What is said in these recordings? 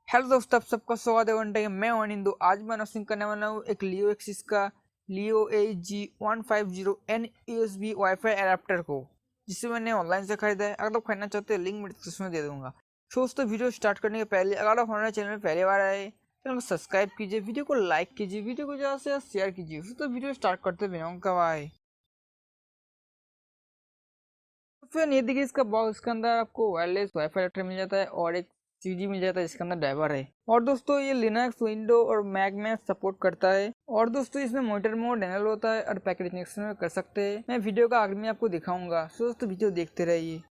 Hello दोस्तों, आप सबका स्वागत है वन टाइम। मैं अनिंदु। आज मैं अनबॉक्सिंग करने वाला हूँ एक LeoXsys का LEO-HG150N USB Wifi एडाप्टर को, जिसे मैंने ऑनलाइन से खरीदा है। अगर आप खरीदना चाहते हैं लिंक मैं डिस्क्रिप्शन में दे दूंगा। दोस्तों, वीडियो स्टार्ट करने के पहले अगर आप हमारे चैनल में पहली बार आए चैनल को सब्सक्राइब कीजिए, वीडियो को लाइक कीजिए, वीडियो को ज़्यादा से ज़्यादा शेयर कीजिए। तो वीडियो स्टार्ट करते बिना कब आए। फिर ये देखिए इसका बॉक्स, इसके अंदर आपको वायरलेस वाईफाई एडाप्टर मिल जाता है और एक सीजी मिल जाता है जिसके अंदर ड्राइवर है। और दोस्तों ये लिनक्स, विंडो और मैक में सपोर्ट करता है। और दोस्तों इसमें मॉनिटर मोड एनेबल होता है और पैकेट इंजेक्शन कर सकते हैं। मैं वीडियो का आखिर में आपको दिखाऊंगा, तो दोस्तों वीडियो देखते रहिए।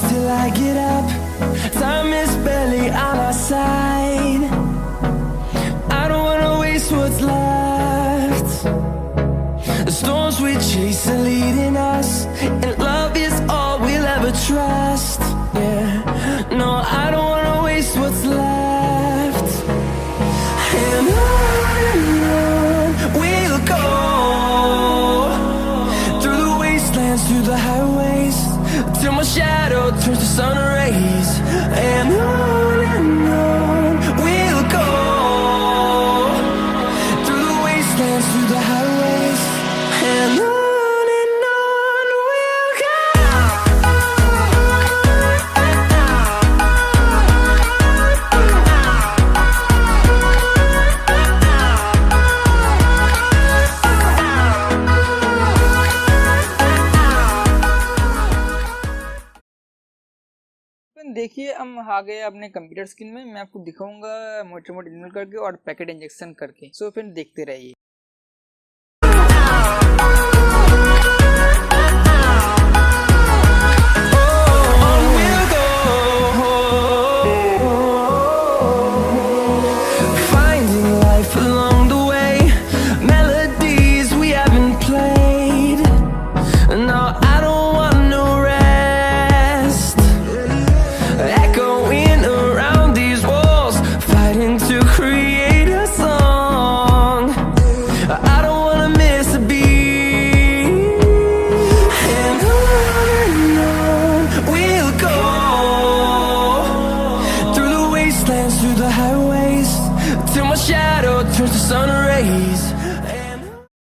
Till I get up, time is barely on our side. I don't wanna waste what's left. The storms we chase are leading us, and love is all we'll ever trust. Yeah, no, I don't wanna waste what's left. And on we'll go, through the wastelands, through the highways, till my shadow turns to sun rays. And on we'll go, through the wastelands, through the highways. And on we'll go. देखिए हम आ गए अपने computer screen में। मैं आपको दिखाऊंगा motor mode enable करके और पैकेट इंजेक्शन करके। सो फिर देखते रहिए। Through the highways, till my shadow turns to sun rays.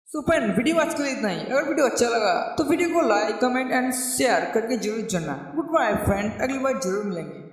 So friend, video आज के लिए इतना ही। अगर वीडियो अच्छा लगा तो वीडियो को लाइक, कमेंट एंड शेयर करके जरूर जानना। गुड बाय फ्रेंड, अगली बार जरूर मिलेंगे।